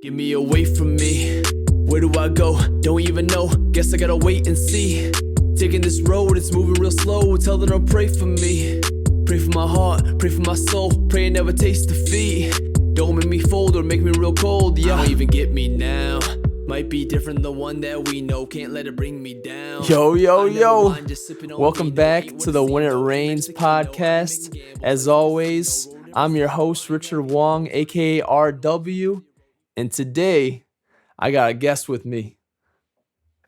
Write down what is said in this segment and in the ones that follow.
Get me away from me. Where do I go? Don't even know. Guess I gotta wait and see. Taking this road, it's moving real slow. Tell them to pray for me. Pray for my heart, pray for my soul. Pray and never taste defeat. Don't make me fold or make me real cold. Yeah, don't even get me now. Might be different than the one that we know. Can't let it bring me down. Yo. Welcome back to the When It Rains podcast. As always, I'm your host, Richard Wong, aka RW. And today, I got a guest with me.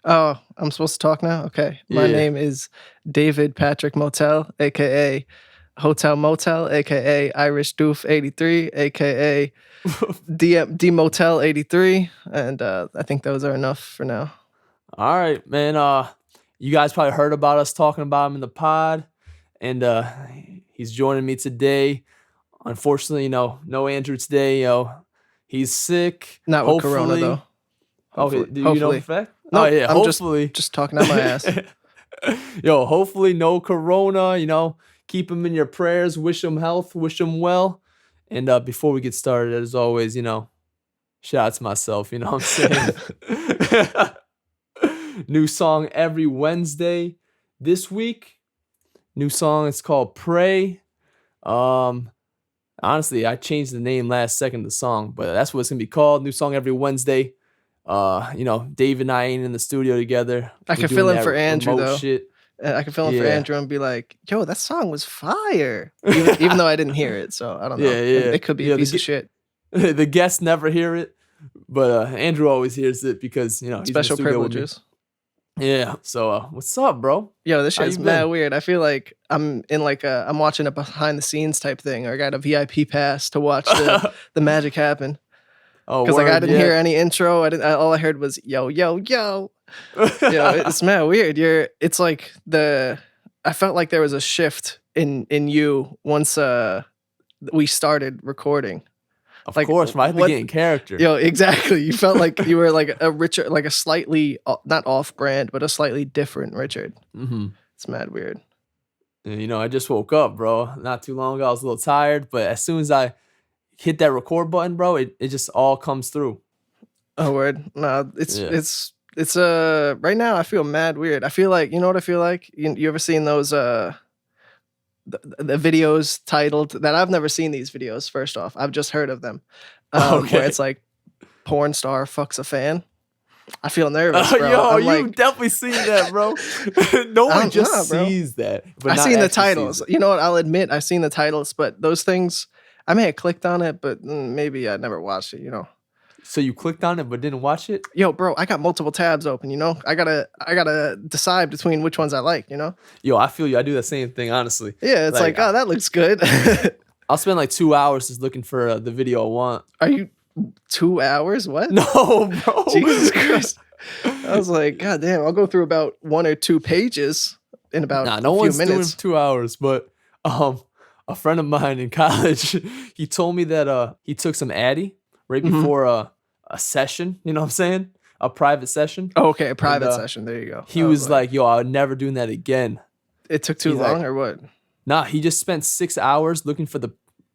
Oh, I'm supposed to talk now? Okay. My name is David Patrick Motel, aka Hotel Motel, aka Irish Doof 83, aka D Motel 83, and I think those are enough for now. All right, man. You guys probably heard about us talking about him in the pod, and he's joining me today. Unfortunately, no Andrew today. He's sick. Not with Corona though. Hopefully. Do you know for a fact? No, oh yeah, I'm hopefully. Just talking out my ass. Hopefully no Corona. Keep him in your prayers. Wish him health. Wish him well. And before we get started, as always, shout out to myself. You know what I'm saying? New song every Wednesday. This week, new song. It's called Pray. Honestly, I changed the name last second of the song, but that's what it's gonna be called. New song every Wednesday. Dave and I ain't in the studio together. I can fill in for Andrew though. Shit. I can fill in for Andrew and be like, "Yo, that song was fire," even though I didn't hear it. So I don't know. It could be a piece of shit. The guests never hear it, but Andrew always hears it because he's special privileges. Yeah. So what's up, bro? Yo, this shit's mad weird. I feel like I'm in I'm watching a behind the scenes type thing, or I got a VIP pass to watch the magic happen. Oh, because I didn't hear any intro. All I heard was yo. It's mad weird. It's like I felt like there was a shift in you once we started recording. Of course, right? Getting character. Yo, exactly. You felt like you were like a Richard, like a slightly not off-brand, but a slightly different Richard. Mm-hmm. It's mad weird. And, I just woke up, bro. Not too long ago, I was a little tired, but as soon as I hit that record button, bro, it just all comes through. Oh, word. No, it's right now I feel mad weird. I feel like, you know what I feel like? You ever seen those the videos titled that? I've never seen these videos, first off. I've just heard of them. Okay. Where it's like porn star fucks a fan. I feel nervous, bro. Yo, you've definitely seen that, bro. No one just sees that. But I've seen the titles. You know what? I'll admit I've seen the titles, but those things, I may have clicked on it, but maybe I never watched it, So you clicked on it but didn't watch it? Yo, bro, I got multiple tabs open, I gotta decide between which ones I like, Yo, I feel you. I do the same thing, honestly. Yeah, it's like, oh, that looks good. I'll spend like 2 hours just looking for the video I want. Are you 2 hours? What? No, bro. Jesus Christ. I was like, God damn, I'll go through about 1 or 2 pages in about a few minutes. Doing 2 hours, but a friend of mine in college, he told me that he took some Addy right before a session, you know what I'm saying? A private session. Oh, okay, a private session. There you go. He was like, yo, I'm never doing that again. It took too long or what? Nah, he just spent 6 hours looking for the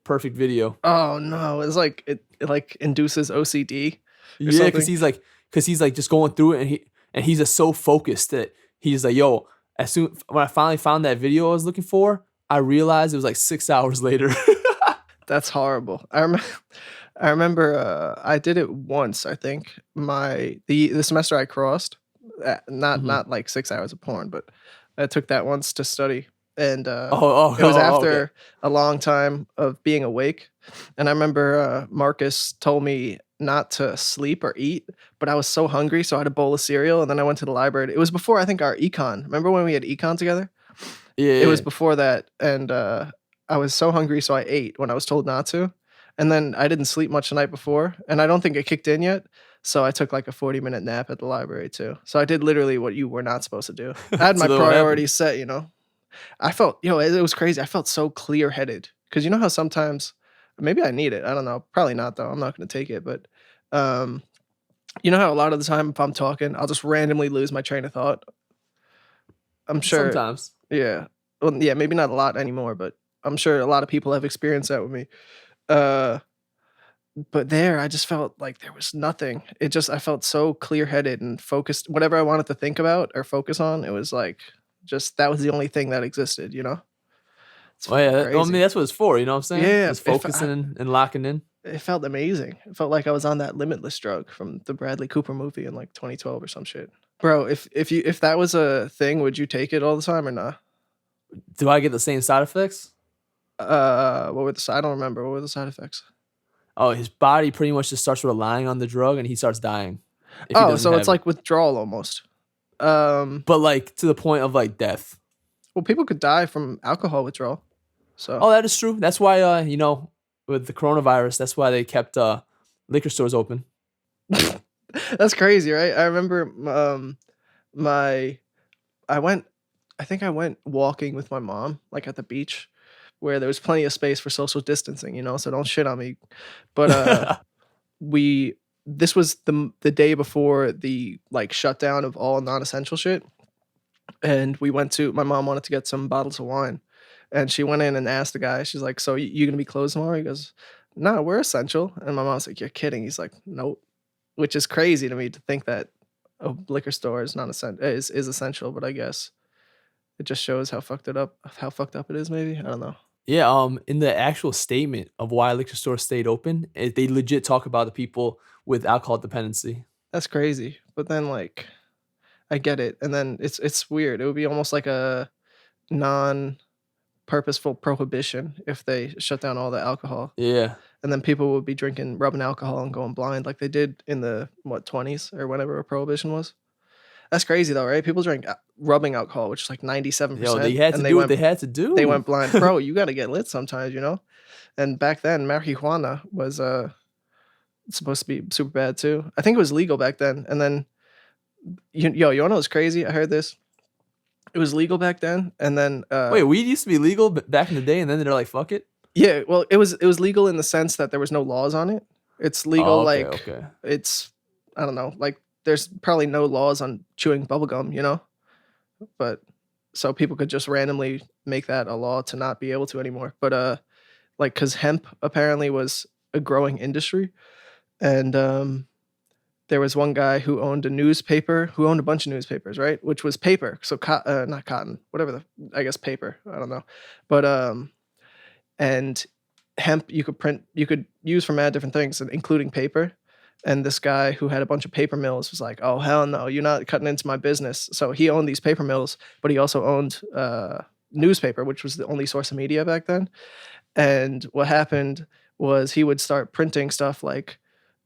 perfect video. Oh no, it's like it like induces OCD. Yeah, because he's like just going through it, and he's just so focused that he's like, yo, when I finally found that video I was looking for, I realized it was like 6 hours later. That's horrible. I remember I did it once, I think. The semester I crossed, not like 6 hours of porn, but I took that once to study. And it was after a long time of being awake. And I remember Marcus told me not to sleep or eat, but I was so hungry, so I had a bowl of cereal, and then I went to the library. It was before, I think, our econ. Remember when we had econ together? Yeah. It was before that, and I was so hungry, so I ate when I was told not to. And then I didn't sleep much the night before, and I don't think it kicked in yet. So I took like a 40-minute nap at the library too. So I did literally what you were not supposed to do. I had my priorities set, I felt, it was crazy. I felt so clear-headed. Because you know how sometimes, maybe I need it. I don't know. Probably not, though. I'm not going to take it. But you know how a lot of the time if I'm talking, I'll just randomly lose my train of thought? I'm sure. Sometimes. Yeah. Well, yeah, maybe not a lot anymore, but I'm sure a lot of people have experienced that with me. but there I just felt like there was nothing. I felt so clear-headed and focused. Whatever I wanted to think about or focus on, it was like just that was the only thing that existed, you know? It's Oh yeah, fucking I mean crazy. that's what it's for. You know what I'm saying? Yeah, Just focusing and locking in. it felt amazing. It felt like I was on that Limitless drug from the Bradley Cooper movie in like 2012 or some shit. Bro, if that was a thing, would you take it all the time or not? Do I get the same side effects? I don't remember. What were the side effects? Oh, his body pretty much just starts relying on the drug, and he starts dying. If he Oh, doesn't so have it's it. like withdrawal almost. But like to the point of like death. Well, people could die from alcohol withdrawal. So Oh, that is true. That's why with the coronavirus, that's why they kept liquor stores open. that's crazy, right? I remember I think I went walking with my mom, like at the beach, where there was plenty of space for social distancing, you know, so don't shit on me. But this was the day before the like shutdown of all non-essential shit. And my mom wanted to get some bottles of wine. And she went in and asked the guy, she's like, "So you gonna be closed tomorrow?" He goes, "No, we're essential." And my mom's like, "You're kidding." He's like, "Nope." Which is crazy to me to think that a liquor store is not is essential, but I guess it just shows how fucked up it is, maybe. I don't know. Yeah, in the actual statement of why liquor stores stayed open, they legit talk about the people with alcohol dependency. That's crazy. But then like I get it. And then it's weird. It would be almost like a non-purposeful prohibition if they shut down all the alcohol. Yeah. And then people would be rubbing alcohol and going blind like they did in the 20s or whenever a prohibition was. That's crazy though, right? People drink rubbing alcohol, which is like 97%. Yo, they had to do what they had to do. They went blind. Bro, you got to get lit sometimes, you know? And back then, marijuana was supposed to be super bad too. I think it was legal back then. And then, you wanna know what's crazy? I heard this. It was legal back then. And then... Wait, weed used to be legal back in the day, and then they're like, fuck it? Yeah, well, it was legal in the sense that there was no laws on it. It's legal, Okay. It's, I don't know, like, there's probably no laws on chewing bubblegum, you know? But, so people could just randomly make that a law to not be able to anymore. But, like, because hemp apparently was a growing industry. And there was one guy who owned a bunch of newspapers, right? Which was paper. So, not cotton, I guess paper. I don't know. But, and hemp you could use for mad different things, including paper. And this guy who had a bunch of paper mills was like, "Oh hell no, you're not cutting into my business." So he owned these paper mills, but he also owned newspaper, which was the only source of media back then. And what happened was he would start printing stuff like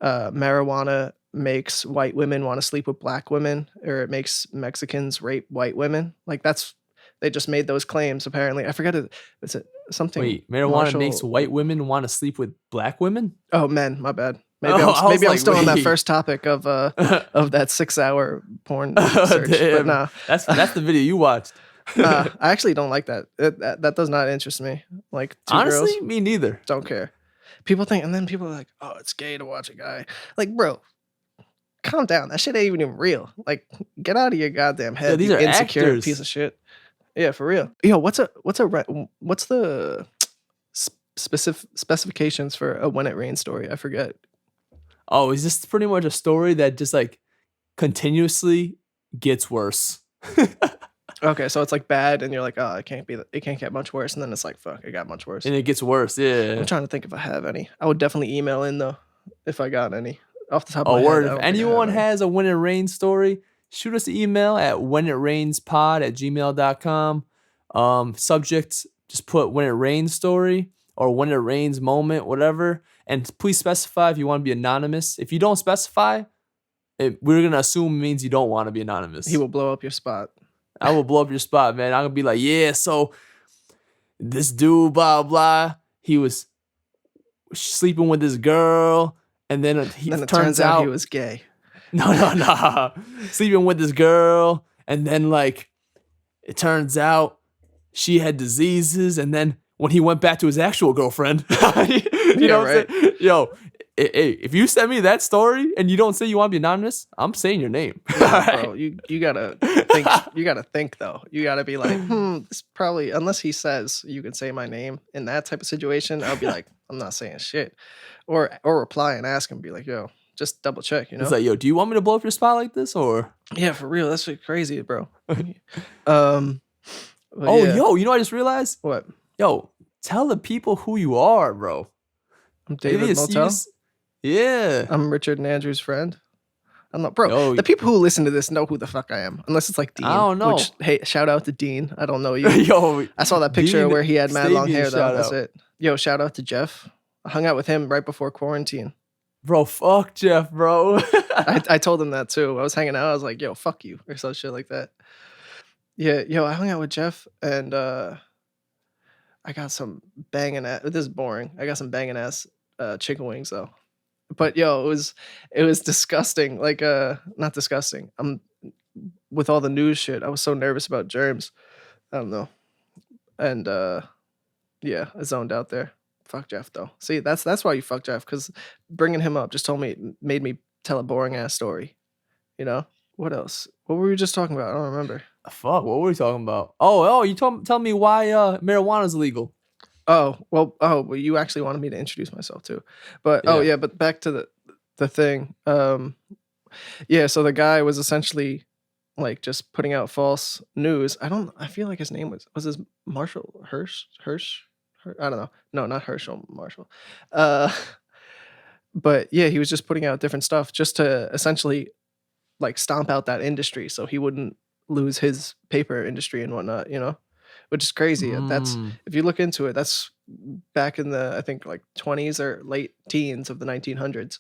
marijuana makes white women want to sleep with black women, or it makes Mexicans rape white women. Like they just made those claims apparently. I forget it. Is it something? Wait, marijuana makes white women want to sleep with black women? Oh, men, my bad. Maybe Oh, I'm still on that first topic of that 6-hour porn search. But nah, that's the video you watched. I actually don't like that. That does not interest me. Like Honestly, girls, me neither. don't care. People think, and then people are like, "Oh, it's gay to watch a guy." Like, bro, calm down. That shit ain't even real. Like, get out of your goddamn head. Yeah, these you are insecure actors. piece of shit. Yeah, for real. Yo, what's the specifications for a When It Rains story? I forget. Oh, is this pretty much a story that just like continuously gets worse? Okay, so it's like bad, and you're like, "Oh, it can't get much worse," and then it's like, "Fuck, it got much worse." And it gets worse, yeah. I'm trying to think if I have any. I would definitely email in though if I got any off the top of my Oh, head. word. I If don't think I have anyone any. has a When It Rains story, shoot us an email at whenitrainspod@gmail.com. Subject, just put When It Rains story or When It Rains moment, whatever. And please specify if you want to be anonymous. If you don't specify, we're going to assume it means you don't want to be anonymous. He will blow up your spot. I will blow up your spot, man. I'm going to be like, yeah, so this dude, blah, blah, he was sleeping with this girl. And then Then it turns out he was gay. No. Sleeping with this girl. And then, like, it turns out she had diseases. And then when he went back to his actual girlfriend, you know what I'm saying? Yo, Hey, if you send me that story and you don't say you want to be anonymous, I'm saying your name. Nah, bro, you gotta think. You gotta think though. You gotta be like, this probably unless he says you can say my name in that type of situation, I'll be like, I'm not saying shit, or reply and ask him, be like, yo, just double check, you know? It's like, yo, do you want me to blow up your spot like this or? Yeah, for real. That's crazy, bro. But Oh, yeah. yo, you know what I just realized? What? Yo, tell the people who you are, bro. I'm Maybe David it's- you Motel. just- yeah. I'm Richard and Andrew's friend. I'm not, bro. Yo, the people who listen to this know who the fuck I am, unless it's like Dean. I don't know. Which, hey, shout out to Dean. I don't know you. Yo, I saw that picture Dean where he had mad long Stabian, hair though. shout That's out. it. Yo, shout out to Jeff. I hung out with him right before quarantine. Bro, fuck Jeff, bro. I told him that too. I was hanging out. I was like, yo, fuck you, or some shit like that. Yeah, yo, I hung out with Jeff and I got some banging ass. This is boring. I got some banging ass chicken wings though. But yo, it was disgusting. Like not disgusting. I'm with all the news shit. I was so nervous about germs. I don't know. And yeah, I zoned out there. Fuck Jeff though. See, that's why you fuck Jeff, because bringing him up just made me tell a boring ass story. You know? What else? What were we just talking about? I don't remember. Fuck, what were we talking about? Oh, you tell me why marijuana's legal. Well, you actually wanted me to introduce myself too. But Yeah. but back to the thing. Yeah, so the guy was essentially like just putting out false news. I feel like his name was his Marshall Hirsch? I don't know. No, not Herschel Marshall. But yeah, he was just putting out different stuff just to essentially like stomp out that industry so he wouldn't lose his paper industry and whatnot, you know? Which is crazy. That's if you look into it, that's back in the I think like 20s or late teens of the 1900s.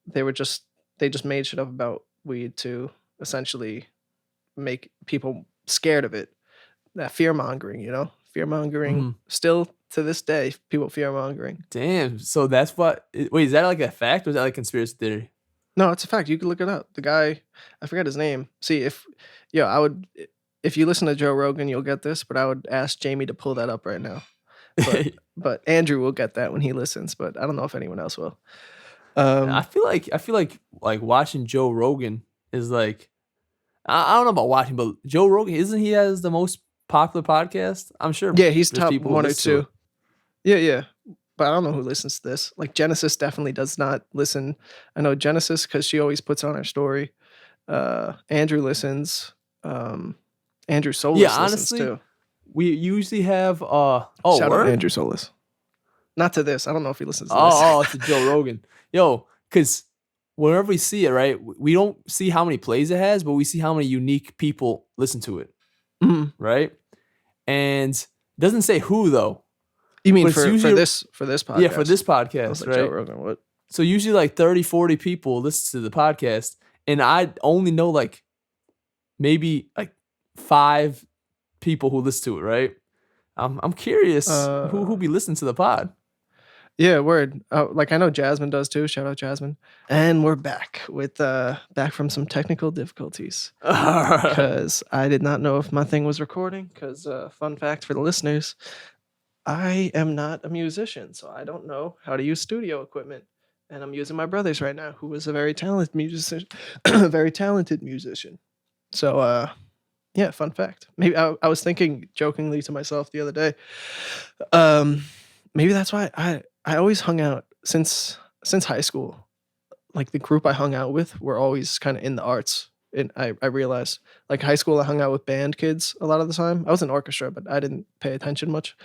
They just made shit up about weed to essentially make people scared of it. That fear mongering, you know? Fear mongering. Still to this day, people fear mongering. Damn. So that's what. Wait, is that like a fact or is that like conspiracy theory? No, it's a fact. You can look it up. The guy, I forgot his name. See, if you listen to Joe Rogan, you'll get this, but I would ask Jamie to pull that up right now. But Andrew will get that when he listens, but I don't know if anyone else will. I feel like watching Joe Rogan is like, I don't know about watching, but Joe Rogan, isn't he has the most popular podcast? I'm sure. Yeah, he's there's top people who one or listen to two. Yeah. But I don't know who listens to this. Like Genesis definitely does not listen. I know Genesis because she always puts on her story. Andrew listens. Andrew Solis Yeah, listens honestly, too. We usually have Shout out word? Andrew Solis. Not to this. I don't know if he listens to It's a Joe Rogan. Yo, because whenever we see it, right, we don't see how many plays it has, but we see how many unique people listen to it, this. right? And it doesn't say who though. You mean But it's for usually- this podcast? Yeah, for this I was podcast, like, right? Joe Rogan, what? So usually like 30, 40 people listen to the podcast, and I only know like maybe like 5 people who listen to it, right? I'm curious who be listening to the pod. Yeah, word. Like I know Jasmine does too. Shout out Jasmine. And we're back with back from some technical difficulties because I did not know if my thing was recording. Because fun fact for the listeners, I am not a musician, so I don't know how to use studio equipment. And I'm using my brother's right now, who is a very talented musician. Very talented musician. So yeah, fun fact. Maybe I was thinking jokingly to myself the other day. Maybe that's why I always hung out since high school. Like the group I hung out with were always kind of in the arts. And I realized like high school I hung out with band kids a lot of the time. I was in orchestra, but I didn't pay attention much.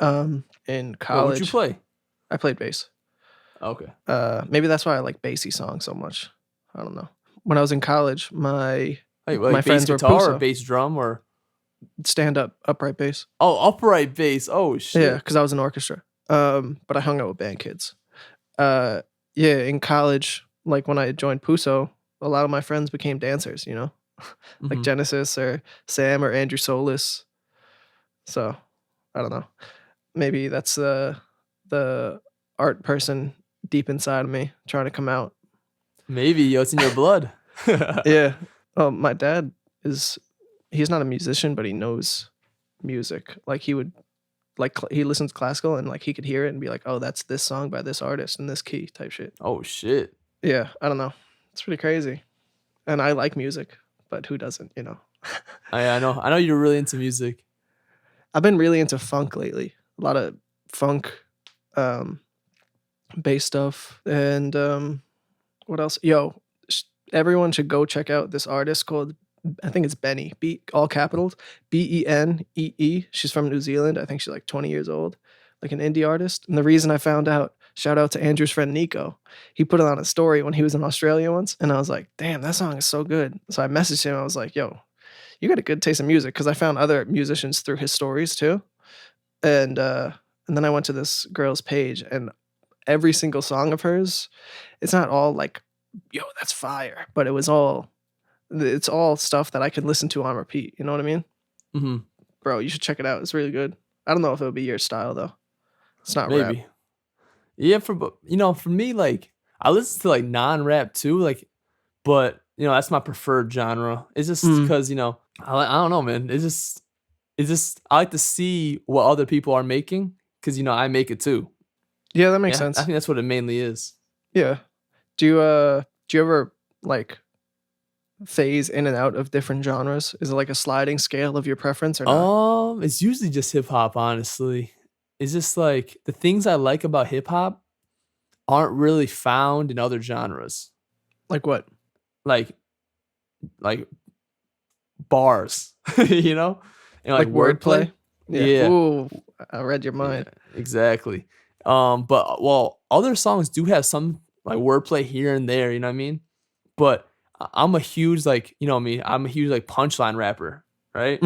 In college, What'd you play? I played bass. Okay. Maybe that's why I like bassy songs so much. I don't know. When I was in college, my Like my bass friends were guitar or Puso. bass drum or stand up upright bass. upright bass. Oh shit. Yeah, because I was in orchestra. But I hung out with band kids. Yeah, in college, like when I joined Puso, a lot of my friends became dancers, you know? Like Mhm. Genesis or Sam or Andrew Solis. So I don't know. Maybe that's the art person deep inside of me trying to come out. Maybe yo, it's in your blood. Yeah. My dad he's not a musician, but he knows music. Like he would like he listens to classical and like he could hear it and be like, oh, that's this song by this artist in this key type shit. Oh shit. Yeah, I don't know. It's pretty crazy. And I like music, but who doesn't, you know? I know you're really into music. I've been really into funk lately. A lot of funk, bass stuff, and what else? Yo, everyone should go check out this artist called, I think it's Benny, all capitals, Benee. She's from New Zealand. I think she's like 20 years old, like an indie artist. And the reason I found out, shout out to Andrew's friend Nico. He put it on a story when he was in Australia once, and I was like, damn, that song is so good. So I messaged him. I was like, yo, you got a good taste in music, because I found other musicians through his stories too. And then I went to this girl's page, and every single song of hers, it's not all like, yo, that's fire, but it's all stuff that I could listen to on repeat. You know what I mean? Mm-hmm. Bro, you should check it out. It's really good. I don't know if it would be your style though. It's not Maybe. rap. Yeah, for me, like I listen to like non-rap too, like, but that's my preferred genre. It's just because I don't know, man. It's just I like to see what other people are making, because I make it too. Yeah, that makes Yeah, sense. I think that's what it mainly is. Yeah. Do you ever like phase in and out of different genres? Is it like a sliding scale of your preference or not? It's usually just hip hop, honestly. It's just like the things I like about hip hop aren't really found in other genres. Like what? Like bars, and like wordplay. Yeah. Ooh, I read your mind. Yeah, exactly. But other songs do have some like wordplay here and there, you know what I mean? But I'm a huge like, me, I'm a huge like punchline rapper, right?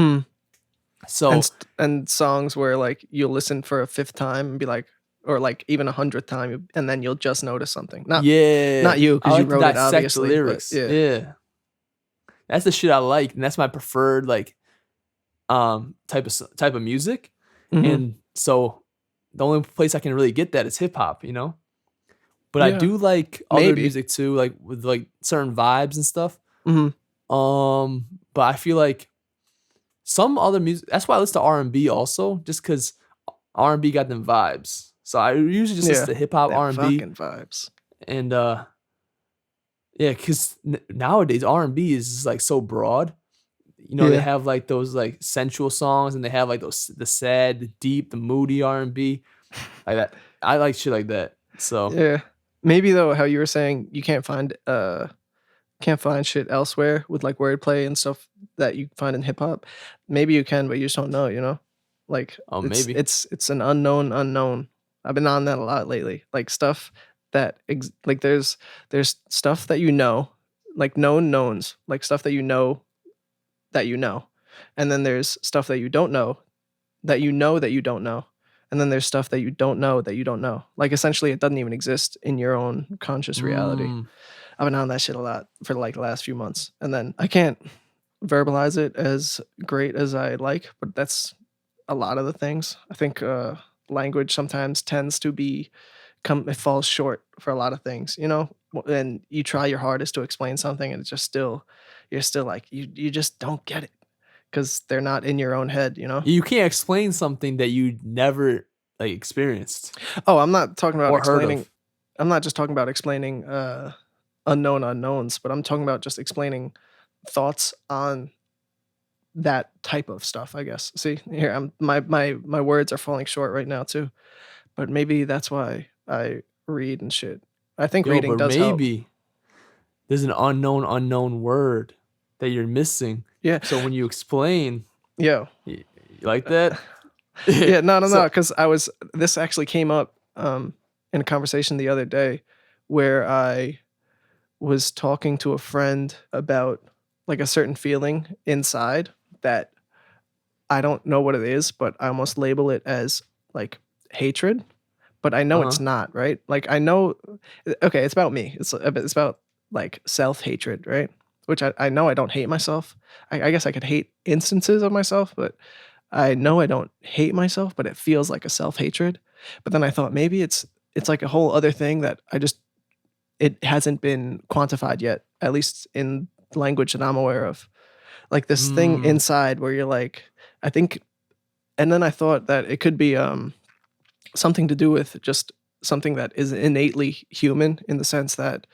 So and songs where like you'll listen for a fifth time and be like, or like even 100th time, and then you'll just notice something. Not you, because you wrote it obviously. The lyrics. Yeah. Yeah. That's the shit I like, and that's my preferred like type of music. And so the only place I can really get that is hip hop, But I do like other music too, like with like certain vibes and stuff. But I feel like some other music, that's why I listen to R&B also, just because R&B got them vibes. So I usually just listen to hip hop, R&B, fucking vibes. And yeah, because nowadays R&B is just like so broad. They have like those like sensual songs, and they have like the sad, the deep, the moody R&B, like that. I like shit like that. So yeah, maybe though, how you were saying you can't find shit elsewhere with like wordplay and stuff that you find in hip hop. Maybe you can, but you just don't know. Like maybe it's an unknown. I've been on that a lot lately. Like stuff that like there's stuff that like known knowns, like stuff that you know, and then there's stuff that you don't know that you don't know, and then there's stuff that you don't know that you don't know. Like essentially, it doesn't even exist in your own conscious reality. I've been on that shit a lot for like the last few months, and then I can't verbalize it as great as I like, but that's a lot of the things. I think language sometimes tends to it falls short for a lot of things, and you try your hardest to explain something, and it's just you're still like, you just don't get it because they're not in your own head, You can't explain something that you never like experienced. Oh, I'm not talking about explaining. Of. I'm not just talking about explaining unknown unknowns, but I'm talking about just explaining thoughts on that type of stuff, I guess. See, here my words are falling short right now too, but maybe that's why I read and shit. I think reading does help. Maybe there's an unknown word that you're missing. Yeah. So when you explain, you like that. Yeah, no, because this actually came up in a conversation the other day where I was talking to a friend about like a certain feeling inside that I don't know what it is, but I almost label it as like hatred, but I know it's not, right? Like I know, okay, it's about me. It's about like self-hatred, right? Which I know I don't hate myself. I guess I could hate instances of myself, but I know I don't hate myself, but it feels like a self-hatred. But then I thought maybe it's like a whole other thing that it hasn't been quantified yet, at least in language that I'm aware of. Like this thing inside where you're like, I think And then I thought that it could be something to do with just something that is innately human, in the sense that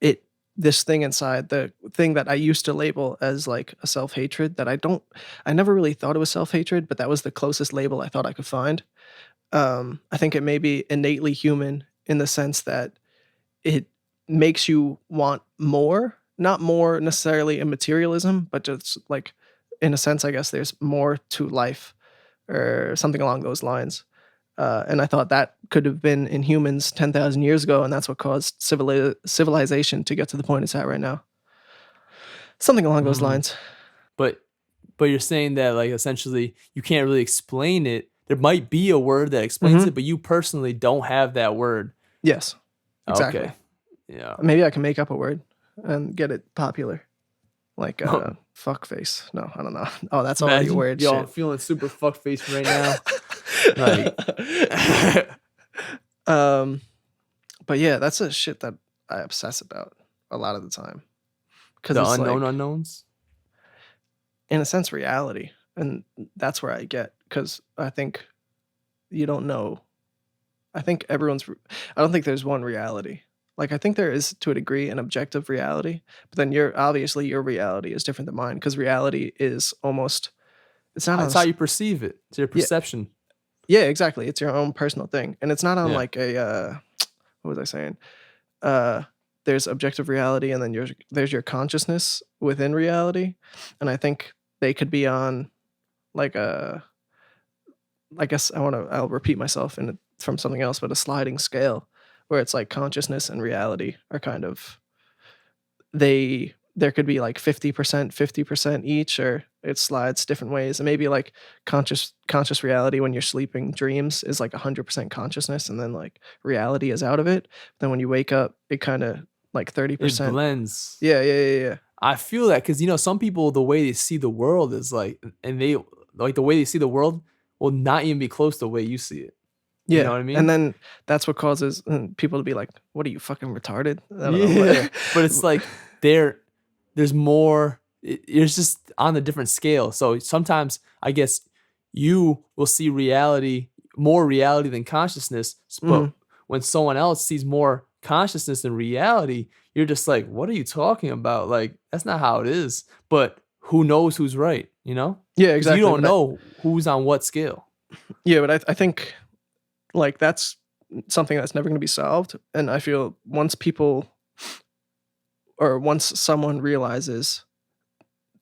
it this thing inside, the thing that I used to label as like a self-hatred, that I never really thought it was self-hatred, but that was the closest label I thought I could find. I think it may be innately human, in the sense that it makes you want more, not more necessarily in materialism, but just like, in a sense, I guess there's more to life, or something along those lines. And I thought that could have been in humans 10,000 years ago, and that's what caused civilization to get to the point it's at right now. Something along those Mm. lines. But you're saying that like essentially you can't really explain it. There might be a word that explains Hmm. it, but you personally don't have that word. Yes, exactly. Okay. Yeah. Maybe I can make up a word and get it popular. Like fuck face. No, I don't know. Oh, that's already Imagine, weird yo, I'm shit. feeling super fuck faced right now. Like, um, but yeah, that's a shit that I obsess about a lot of the time, because the it's unknown like, unknowns. in a sense, reality, and that's where I get, because I think you don't know. I think I don't think there's one reality. Like, I think there is, to a degree, an objective reality, but then your reality is different than mine, because reality is almost, it's not on. It's how you perceive it. It's your Yeah, perception. yeah, exactly. It's your own personal thing, and it's not on Yeah. like a what was I saying? Uh, there's objective reality, and then there's your consciousness within reality, and I think they could be on like a. I guess I'll repeat myself from something else, but a sliding scale, where it's like consciousness and reality are kind of, there could be like 50%, 50% each, or it slides different ways. And maybe like conscious reality when you're sleeping, dreams is like 100% consciousness, and then like reality is out of it. Then when you wake up, it kind of like It 30%. blends. Yeah. I feel that because some people, the way they see the world is like, and they like the way they see the world will not even be close to the way you see it. You know Yeah. what I mean? And then that's what causes people to be like, what are you, fucking retarded? I don't know. Yeah, but it's like there's more. It's just on a different scale. So sometimes I guess you will see more reality than consciousness. But Mhm. when someone else sees more consciousness than reality, you're just like, what are you talking about? Like that's not how it is. But who knows who's right? Yeah, Because you exactly. don't know who's on what scale. I think like that's something that's never going to be solved. And I feel once someone realizes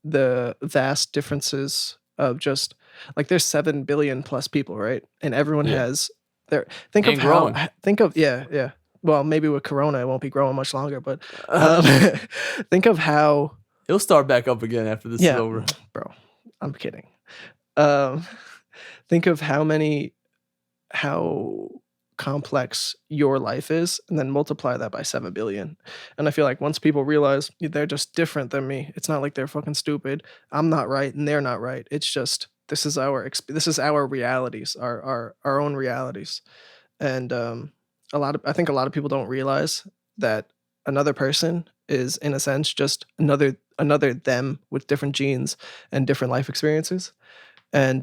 the vast differences of just like, there's 7 billion plus people, right? And everyone Yeah, has their, think of and how, growing. yeah. Well, maybe with Corona, it won't be growing much longer, but um, think of how, It'll start back up again after this is yeah, over. bro, I'm kidding. Um, think of how complex your life is, and then multiply that by 7 billion. And I feel like once people realize they're just different than me, it's not like they're fucking stupid. I'm not right and they're not right. It's just, this is our realities, our own realities. And I think a lot of people don't realize that another person is, in a sense, just another them with different genes and different life experiences. And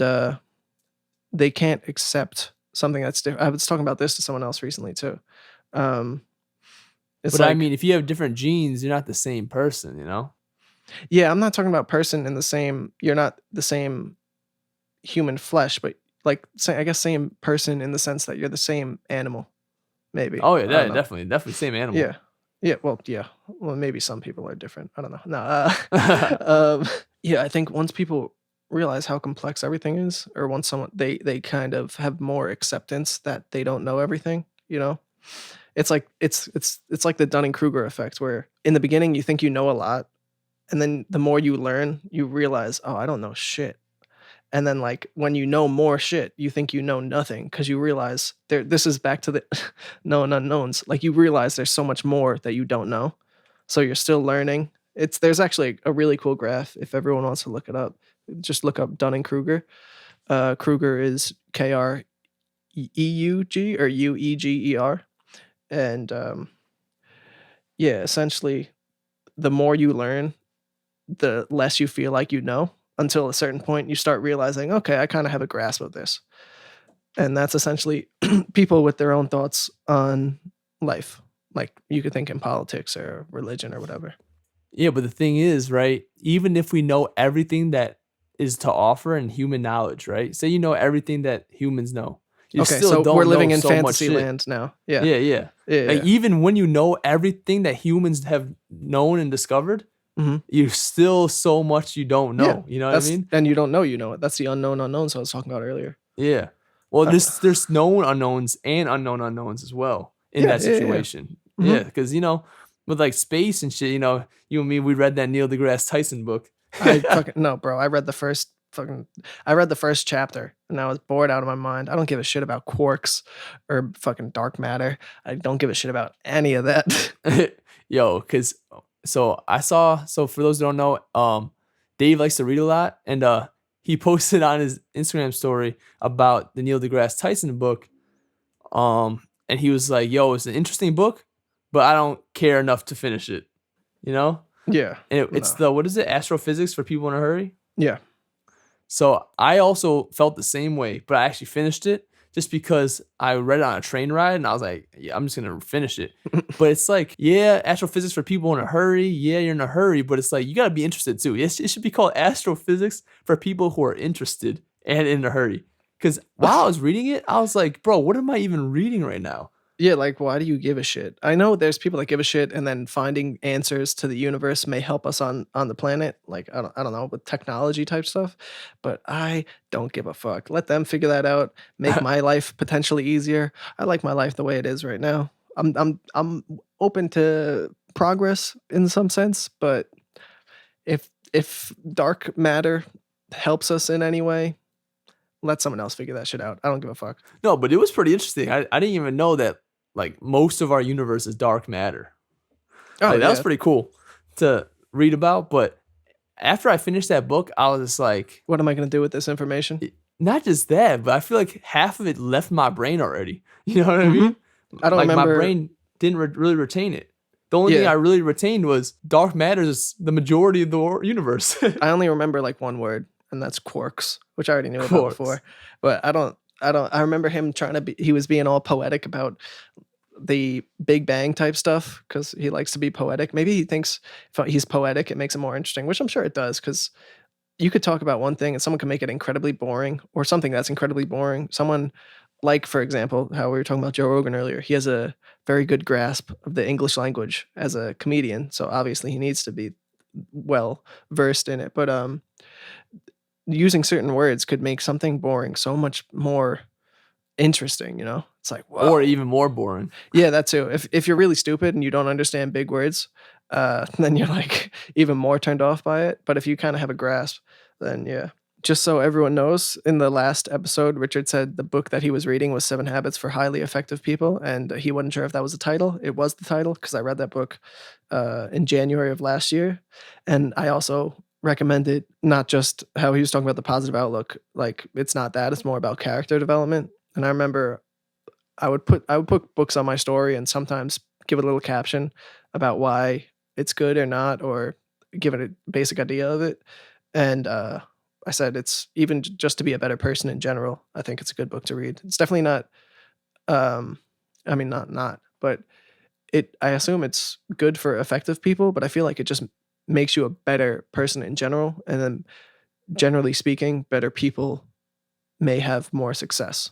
they can't accept something that's different. I was talking about this to someone else recently too. Um, it's But I like, mean, if you have different genes, you're not the same person. yeah, I'm not talking about person in the same. You're not the same human flesh, but like, I guess same person in the sense that you're the same animal. Maybe, Oh yeah, I don't know. definitely same animal. Yeah, yeah. Well, yeah. Well, maybe some people are different. I don't know. No. Yeah, I think once people realize how complex everything is, or once they kind of have more acceptance that they don't know everything. It's like it's like the Dunning-Kruger effect, where in the beginning you think you know a lot, and then the more you learn, you realize, oh, I don't know shit. And then like when you know more shit, you think you know nothing, because you realize this is back to the known unknowns. Like, you realize there's so much more that you don't know. So you're still learning. There's actually a really cool graph if everyone wants to look it up. Just look up Dunning-Kruger. Kruger is Kreug or Ueger. And yeah, essentially, the more you learn, the less you feel like you know. until a certain point you start realizing, okay, I kind of have a grasp of this. And that's essentially people with their own thoughts on life. Like you could think in politics or religion or whatever. Yeah, but the thing is, right? Even if we know everything that is to offer in human knowledge, right? Say you know everything that humans know, you Okay, still so don't we're living know in so much fantasy shit. land now. Yeah. Yeah, yeah. Yeah. Like even when you know everything that humans have known and discovered, Mhm. you still so much you don't know. You know what I That's mean? and you don't know it. That's the unknown unknowns I was talking about earlier. Yeah. Well, Uh, there's known unknowns and unknown unknowns as well in Yeah, that yeah, yeah. situation. Mhm. Yeah, because with like space and shit, you and me, we read that Neil deGrasse Tyson book. I fucking no, bro. I read the first chapter and I was bored out of my mind. I don't give a shit about quarks or fucking dark matter. I don't give a shit about any of that. Yo, so for those who don't know, Dave likes to read a lot, and he posted on his Instagram story about the Neil deGrasse Tyson book. And he was like, "Yo, it's an interesting book, but I don't care enough to finish it." You know? Yeah. And it's No. what is it? Astrophysics for people in a hurry. Yeah. So I also felt the same way, but I actually finished it just because I read it on a train ride and I was like, yeah, I'm just gonna finish it. But it's like, yeah, astrophysics for people in a hurry. Yeah, you're in a hurry, but it's like you gotta be interested too. It should be called astrophysics for people who are interested and in a hurry. Because while I was reading it, I was like, bro, what am I even reading right now? Yeah, like why do you give a shit? I know there's people that give a shit and then finding answers to the universe may help us on the planet, like I don't know, with technology type stuff, but I don't give a fuck. Let them figure that out, make my life potentially easier. I like my life the way it is right now. I'm open to progress in some sense, but if dark matter helps us in any way, let someone else figure that shit out. I don't give a fuck. No, but it was pretty interesting. I didn't even know that like most of our universe is dark matter. Oh, Like, that was yeah. pretty cool to read about. But after I finished that book, I was just like, What am I gonna do with this information? not just that, but I feel like half of it left my brain already. You know what I mean? I don't like remember. my brain didn't really retain it. The only thing Yeah. I really retained was dark matter is the majority of the universe. I only remember like one word, and that's quarks, which I already knew Quarks. about before. But I remember him trying to be. He was being all poetic about the Big Bang type stuff because he likes to be poetic. Maybe he thinks if he's poetic, it makes it more interesting, which I'm sure it does. Because you could talk about one thing and someone can make it incredibly boring, or something that's incredibly boring. Someone like, for example, how we were talking about Joe Rogan earlier. He has a very good grasp of the English language as a comedian, so obviously he needs to be well versed in it. But using certain words could make something boring so much more interesting. It's like, whoa. Or even more boring. Yeah, that too. If you're really stupid and you don't understand big words, then you're like even more turned off by it. But if you kind of have a grasp, then yeah. Just so everyone knows, in the last episode, Richard said the book that he was reading was 7 Habits for Highly Effective People, and he wasn't sure if that was the title. It was the title because I read that book in January of last year, and I also recommended not just how he was talking about the positive outlook. Like it's not that; it's more about character development. And I remember I would put books on my story and sometimes give it a little caption about why it's good or not, or give it a basic idea of it. And I said it's even just to be a better person in general. I think it's a good book to read. It's definitely not. I mean, not, but it. I assume it's good for effective people, but I feel like it just makes you a better person in general. And then, generally speaking, better people may have more success,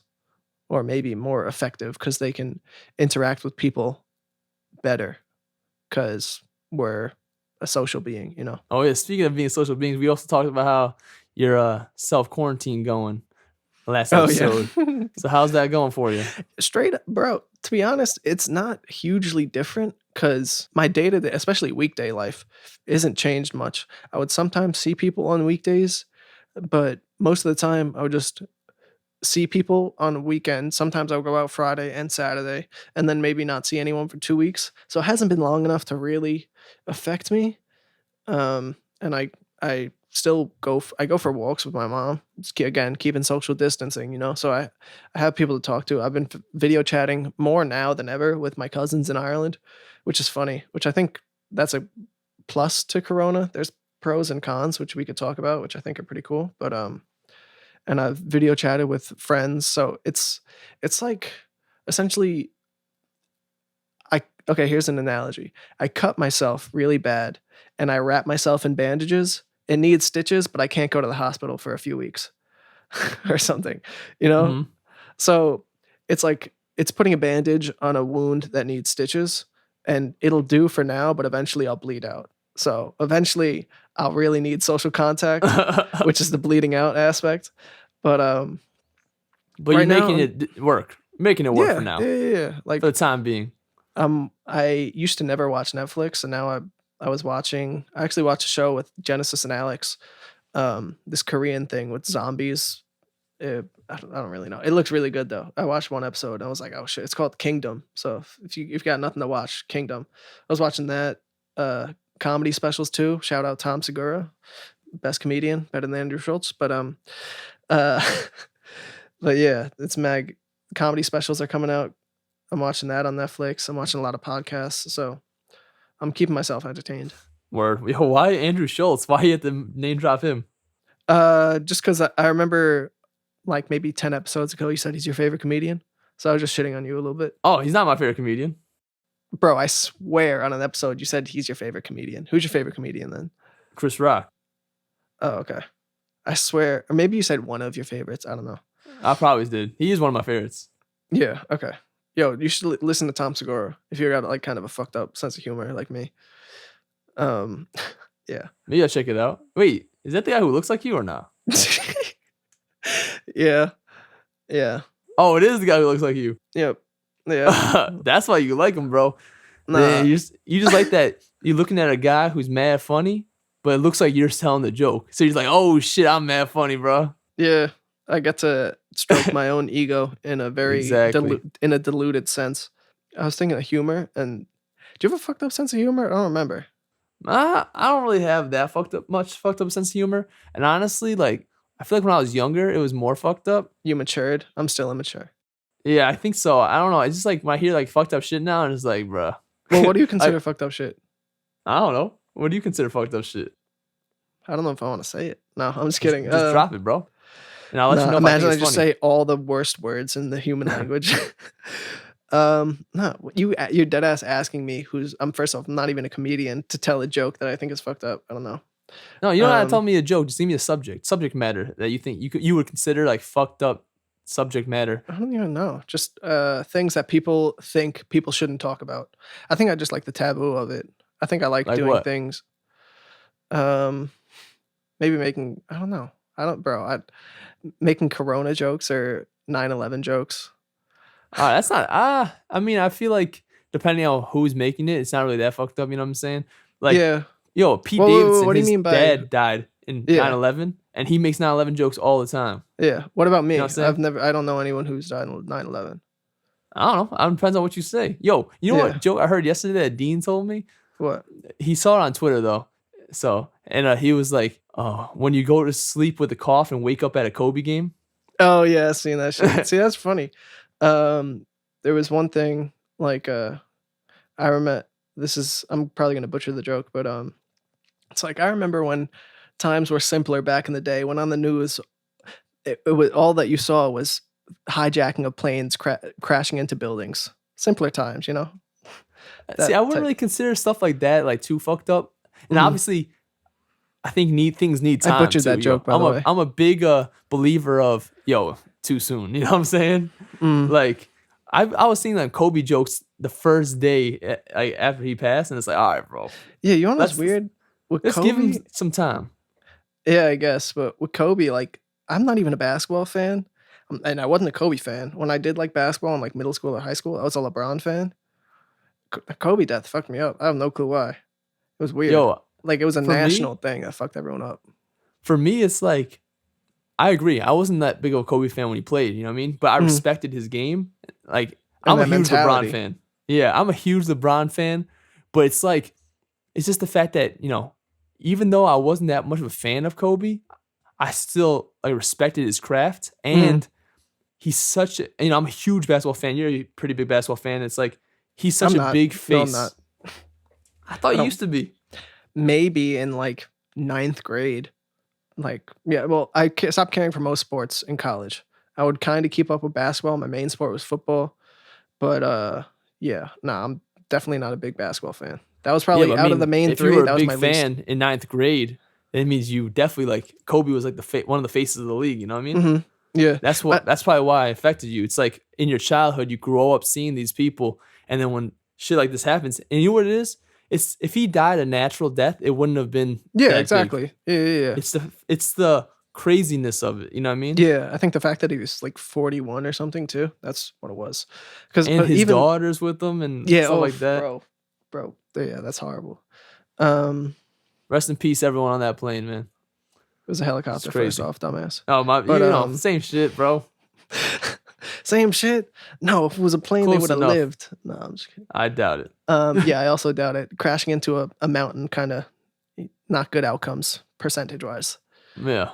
or maybe more effective because they can interact with people better because we're a social being. Oh yeah, speaking of being social beings, we also talked about how your self-quarantine going last episode. Yeah. So how's that going for you? Straight up, bro, to be honest, it's not hugely different because my day-to-day, especially weekday life, isn't changed much. I would sometimes see people on weekdays, but most of the time I would just see people on weekends. Sometimes I'll go out Friday and Saturday and then maybe not see anyone for 2 weeks. So it hasn't been long enough to really affect me. And I still I go for walks with my mom. Again, keeping social distancing. So I have people to talk to. I've been video chatting more now than ever with my cousins in Ireland, which is funny, which I think that's a plus to Corona. There's pros and cons, which we could talk about, which I think are pretty cool. But and I've video chatted with friends, so it's like essentially okay, here's an analogy. I cut myself really bad and I wrap myself in bandages. It needs stitches, but I can't go to the hospital for a few weeks or something, you know? Hmm. So it's like it's putting a bandage on a wound that needs stitches, and it'll do for now, but eventually I'll bleed out. So eventually I'll really need social contact, which is the bleeding out aspect. But But right you're making now, it work. Making it work yeah, for now. yeah. Like For the time being. I used to never watch Netflix, and now I was watching. I actually watched a show with Genesis and Alex, this Korean thing with zombies. I don't really know. It looks really good though. I watched one episode and I was like, oh shit, it's called Kingdom. So if you've got nothing to watch, Kingdom. I was watching that. Comedy specials too. Shout out Tom Segura, best comedian, better than Andrew Schultz. But uh, but yeah, it's mag. Comedy specials are coming out. I'm watching that on Netflix. I'm watching a lot of podcasts, so I'm keeping myself entertained. Word. Yo, why Andrew Schultz? Why you have to name drop him? Just because I remember, like maybe 10 episodes ago, you said he's your favorite comedian, so I was just shitting on you a little bit, Oh, he's not my favorite comedian. bro. I swear on an episode you said he's your favorite comedian. Who's your favorite comedian then? Chris Rock. Oh, okay. I swear, or maybe you said one of your favorites. I don't know. I probably did. He is one of my favorites. Yeah. Okay. Yo, you should listen to Tom Segura if you got like kind of a fucked up sense of humor like me. Yeah. Maybe I'll check it out. Wait, is that the guy who looks like you or not? Yeah. Yeah. Oh, it is the guy who looks like you. Yep. Yeah. That's why you like him, bro. Nah. Man, you just like that. You're looking at a guy who's mad funny, but it looks like you're telling the joke. So you're like, oh shit, I'm mad funny, bro. Yeah. I get to stroke my own ego in a very Exactly. in a diluted sense. I was thinking of humor, and do you have a fucked up sense of humor? I don't remember. I don't really have that fucked up sense of humor. And honestly, like I feel like when I was younger, it was more fucked up. You matured. I'm still immature. Yeah, I think so. I don't know. It's just like when I hear like fucked up shit now, and it's like, bruh. Well, what do you consider fucked up shit? I don't know. What do you consider fucked up shit? I don't know if I want to say it. No, I'm just kidding. Just drop it, bro. And I'll let you know. Imagine if I, I think just it's funny. say all the worst words in the human language. No, you're dead ass asking me I'm first off, I'm not even a comedian to tell a joke that I think is fucked up. I don't know. No, you don't have to tell me a joke. Just give me a subject matter that you think you would consider like fucked up subject matter. I don't even know. Just things that people think people shouldn't talk about. I think I just like the taboo of it. I think I like doing what? things. Maybe making, I don't know. Making Corona jokes or 9/11 jokes. That's not. I mean, I feel like depending on who's making it, it's not really that fucked up. You know what I'm saying? Like, Yeah. yo, Pete Whoa, Davidson, what do you his mean by- dad died in Yeah. 9/11, and he makes 9/11 jokes all the time. Yeah. What about me? You know what I'm saying? I don't know anyone who's died on 9/11. I don't know. It depends on what you say. Yo, you know Yeah. what joke I heard yesterday that Dean told me? What? He saw it on Twitter though. So, and he was like, "Oh, when you go to sleep with a cough and wake up at a Kobe game." Oh yeah, seeing that shit. See, that's funny. There was one thing like I remember. I'm probably gonna butcher the joke, but it's like I remember when times were simpler back in the day. When on the news, it was all that you saw was hijacking of planes, crashing into buildings. Simpler times, you know. See, I wouldn't type- really consider stuff like that like too fucked up. And Mhm. obviously, I think things need time. I butchered that too, joke, by I'm the a way. I'm a big believer of too soon. You know what I'm saying? Mm. Like I was seeing like Kobe jokes the first day like after he passed, and it's like, all right, bro, Yeah, you know what's let's- weird with let's Kobe? give him some time. Yeah, I guess. But with Kobe, like, I'm not even a basketball fan. And I wasn't a Kobe fan. When I did like basketball in like middle school or high school, I was a LeBron fan. Kobe death fucked me up. I have no clue why. It was weird. Yo, Like, it was a for me- national thing that fucked everyone up. for me, it's like I agree. I wasn't that big of a Kobe fan when he played. You know what I mean? But I Mhm. respected his game. Like And I'm a that huge mentality. LeBron fan. Yeah, I'm a huge LeBron fan. But it's like it's just the fact that even though I wasn't that much of a fan of Kobe, I still like respected his craft, and he's such a I'm a huge basketball fan. You're a pretty big basketball fan. It's like he's such I'm a not. big No, I'm face. not. I thought I you don't- used to be. Maybe in like ninth grade. Like, yeah, well, I stopped caring for most sports in college. I would kind of keep up with basketball. My main sport was football. But yeah, nah, I'm definitely not a big basketball fan. That was Yeah, probably but I out of the mean, main if you three, were a that was big my least. fan in ninth grade, it means you definitely like Kobe was like one of the faces of the league. You know what I mean? Hmm. Yeah. That's I, probably why it affected you. It's like in your childhood, you grow up seeing these people, and then when shit like this happens, and you know what it is? It's if he died a natural death, it wouldn't have been yeah, that big. exactly. Yeah. It's the craziness of it. You know what I mean? Yeah, I think the fact that he was like 41 or something too, that's what it was. Because And his even, daughters with them and yeah, stuff like that. bro, yeah, that's horrible. Um, Rest in peace, everyone on that plane, man. it was a helicopter first crazy. off, dumbass. Oh my, But same shit, bro. same shit. No, if it was a plane, they Close would have enough. lived. No, I'm just kidding. I doubt it. Yeah, I also doubt it. Crashing into a mountain, kind of not good outcomes percentage wise. Yeah.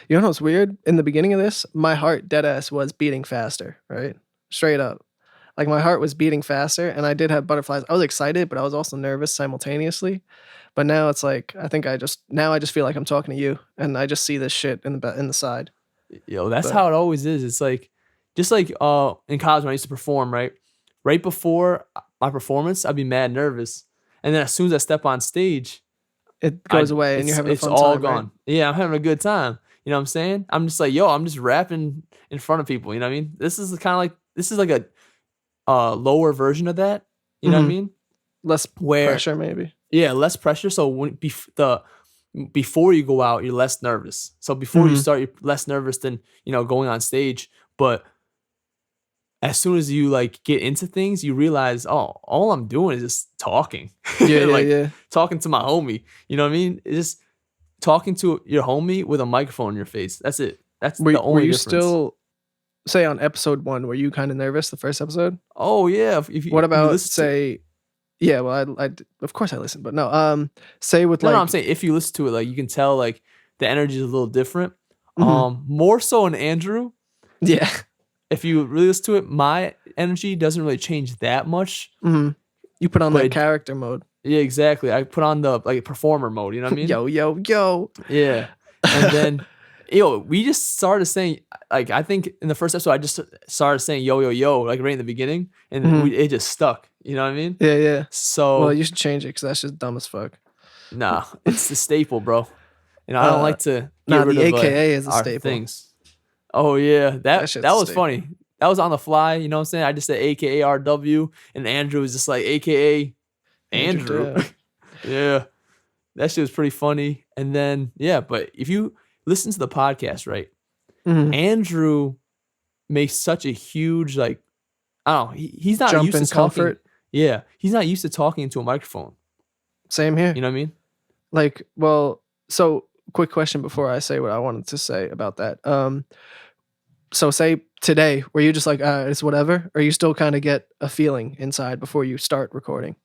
You know what's weird? In the beginning of this, my heart deadass was beating faster, right? Straight up. Like my heart was beating faster and I did have butterflies. I was excited, but I was also nervous simultaneously. But now it's like I just feel like I'm talking to you and I just see this shit in the side. Yo, that's But- how it always is. It's like just like in college when I used to perform, right? Right before my performance, I'd be mad nervous. And then as soon as I step on stage, It goes away and you're having a fun it's all time, right? gone. Yeah, I'm having a good time. You know what I'm saying? I'm just like, yo, I'm just rapping in front of people. You know what I mean? This is like a lower version of that. You know what I Mhm. mean? Less Where pressure, maybe. yeah, less pressure. So when before you go out, you're less nervous. So before you Mhm. start, you're less nervous than going on stage. But as soon as you like get into things, you realize, oh, all I'm doing is just talking. Yeah, like yeah. talking to my homie. You know what I mean? It's just talking to your homie with a microphone in your face. That's it. That's the Were only you difference. still, say on episode 1, were you kind of nervous the first episode? Oh yeah. If you, What if you about listen to- say, yeah, well, of course I listened, but no, say with No, like, I'm saying if you listen to it, like you can tell like the energy is a little different. Mhm. More so in Andrew. yeah, If you really listen to it, my energy doesn't really change that much. mhm. You put on But that it- character mode. Yeah, exactly. I put on the like performer mode. You know what I mean? Yo. Yeah. And then, we just started saying like I think in the first episode I just started saying yo like right in the beginning, and Mhm. it just stuck. You know what I mean? Yeah. So Well, you should change it because that's just dumb as fuck. nah, it's the staple, bro. And I don't like to get Nah, rid the of AKA is a our staple. things. Oh yeah, that shit's that a was staple. funny. That was on the fly. You know what I'm saying? I just said AKA RW, and Andrew was just like AKA Andrew. Dad. Yeah, that shit was pretty funny. And then but if you listen to the podcast, right, Mhm. Andrew makes such a huge like I don't know. He's not Jump used in to talking. comfort. Yeah, he's not used to talking into a microphone. Same here. You know what I mean? Like, well, so quick question before I say what I wanted to say about that. So say today, were you just like, it's whatever, or you still kind of get a feeling inside before you start recording?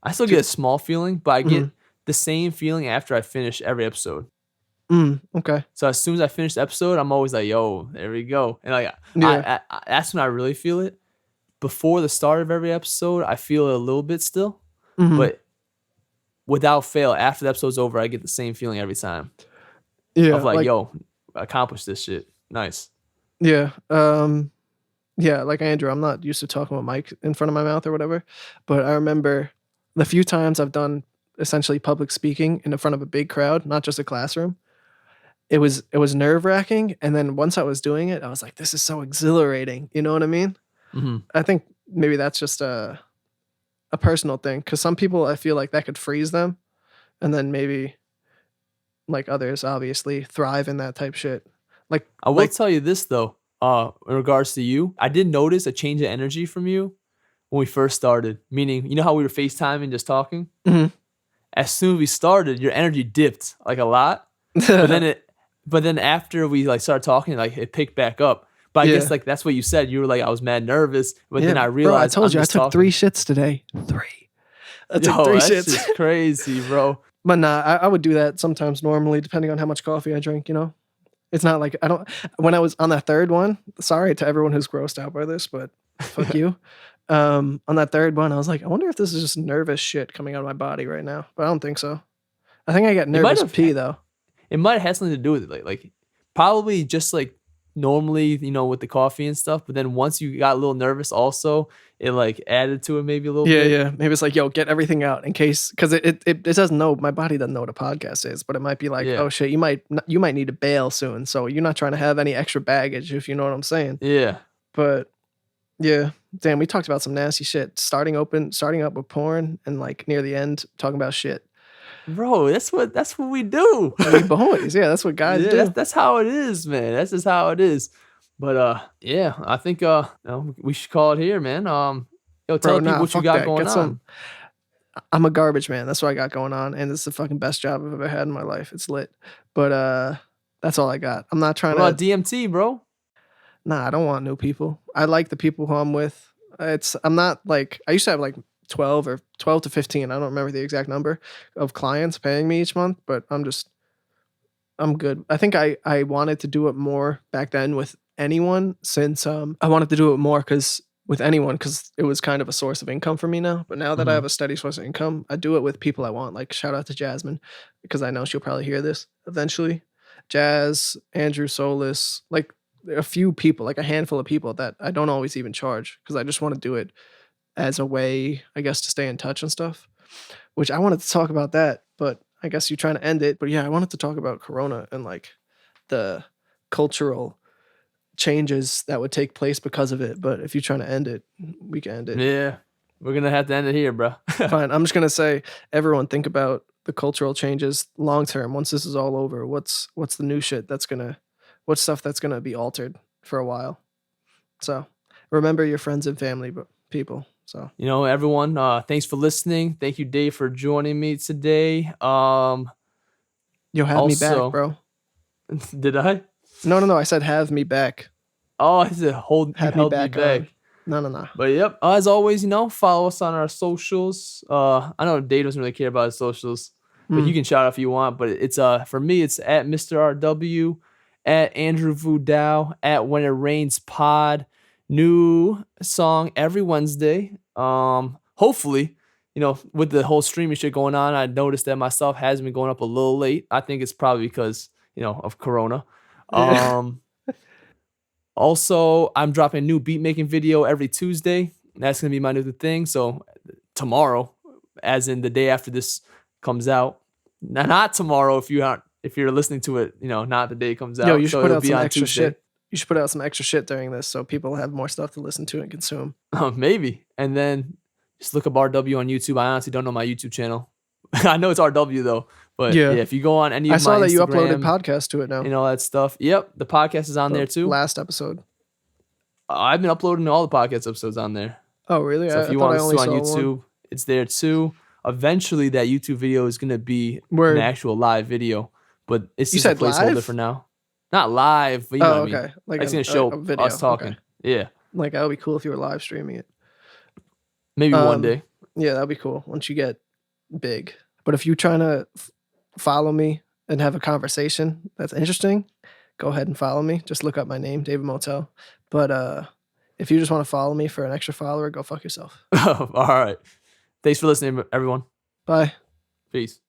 I still get a small feeling, but I get Mhm. the same feeling after I finish every episode. Okay. So as soon as I finish the episode, I'm always like, "Yo, there we go," and like, Yeah. that's when I really feel it. Before the start of every episode, I feel it a little bit still, Mhm. but without fail, after the episode's over, I get the same feeling every time Yeah. of like, "Yo, I accomplished this shit. Nice." Yeah. Yeah, like Andrew, I'm not used to talking with mic in front of my mouth or whatever, but I remember the few times I've done essentially public speaking in front of a big crowd, not just a classroom. It was nerve-wracking, and then once I was doing it, I was like, this is so exhilarating. You know what I mean? Hmm. I think maybe that's just a personal thing, because some people I feel like that could freeze them, and then maybe like others obviously thrive in that type shit. Like I will tell you this though, in regards to you, I did notice a change of energy from you when we first started. Meaning, you know how we were FaceTiming just talking? Mhm. As soon as we started, your energy dipped like a lot. But then after we like started talking, like it picked back up. But I guess Yeah. like that's what you said. You were like, I was mad nervous. But then I bro, realized I told I'm you I just took talking. 3 shits today. 3. I took Yo, 3 that's shits. just crazy, bro. But nah, I would do that sometimes normally, depending on how much coffee I drink, you know? It's not like when I was on that third one, sorry to everyone who's grossed out by this, but fuck you. On that third one, I was like, I wonder if this is just nervous shit coming out of my body right now. But I don't think so. I think I get might nervous have pee though. It might have had something to do with it, like probably just like normally, with the coffee and stuff. But then once you got a little nervous, also it like added to it maybe a little Yeah, bit. yeah. Maybe it's like, yo, get everything out in case, because it doesn't know. My body doesn't know what a podcast is, but it might be like, Yeah. oh shit, you might need to bail soon, so you're not trying to have any extra baggage, if you know what I'm saying. Yeah. But yeah, damn, we talked about some nasty shit. Starting up with porn, and like near the end talking about shit. Bro, that's what we do. We boys, yeah, that's what guys Yeah, do. that's how it is, man. That's just how it is. But yeah, I think we should call it here, man. Tell Bro, people nah, what you fuck got that. going on. I'm a garbage man. That's what I got going on, and it's the fucking best job I've ever had in my life. It's lit, but that's all I got. I'm not trying What about to. DMT, bro? Nah, I don't want new people. I like the people who I'm with. I'm not like, I used to have like 12 to 15. I don't remember the exact number of clients paying me each month, but I'm good. I think I wanted to do it more back then with anyone, since I wanted to do it more because it was kind of a source of income for me now. But now that I Mhm. have a steady source of income, I do it with people I want. Like, shout out to Jasmine, because I know she'll probably hear this eventually. Jazz, Andrew Solis, like a few people, like a handful of people that I don't always even charge, because I just want to do it as a way, I guess, to stay in touch and stuff. Which I wanted to talk about that, but I guess you're trying to end it. But yeah, I wanted to talk about Corona and like the cultural changes that would take place because of it. But if you're trying to end it, we can end it. Yeah, we're gonna have to end it here, bro. Fine. I'm just gonna say, everyone think about the cultural changes long term. Once this is all over, what's the new shit what's stuff that's gonna be altered for a while. So remember your friends and family, but people. So Everyone, thanks for listening. Thank you, Dave, for joining me today. you'll have me back, Also- bro. Did I? No. I said have me back. Oh, I said you Have me held back. No. But yep, as always, follow us on our socials. I know Dave doesn't really care about his socials, but you can shout out if you want. But it's for me, it's at Mr. RW, at Andrew Vudao, at When It Rains Pod. New song every Wednesday. Hopefully, with the whole streaming shit going on, I noticed that my stuff has been going up a little late. I think it's probably because of Corona. Yeah. Also, I'm dropping a new beat making video every Tuesday. That's gonna be my new thing. So tomorrow, as in the day after this comes out, not tomorrow if you're listening to it, not the day it comes out. Yo, you should So put it'll out be some on extra Tuesday. shit. You should put out some extra shit during this, so people have more stuff to listen to and consume. Maybe. And then just look up RW on YouTube. I honestly don't know my YouTube channel. I know it's RW though. But yeah, if you go on any of I my saw that you Instagram uploaded podcasts to it now. and all that stuff. Yep, the podcast is on there too. Last episode. I've been uploading all the podcast episodes on there. Oh, really? So I if you thought want I to only see on saw YouTube, one. it's there too. Eventually, that YouTube video is gonna be Word. an actual live video, but it's You just a said placeholder live? for now. Not live, but you know Oh, what I mean. okay. Like It's a gonna show video. us talking. Okay. Yeah, Like, that would be cool if you were live streaming it. maybe one day. Yeah, that'd be cool once you get big. But if you're trying to follow me and have a conversation that's interesting, go ahead and follow me. Just look up my name, David Motel. But if you just want to follow me for an extra follower, go fuck yourself. All right. Thanks for listening, everyone. Bye. Peace.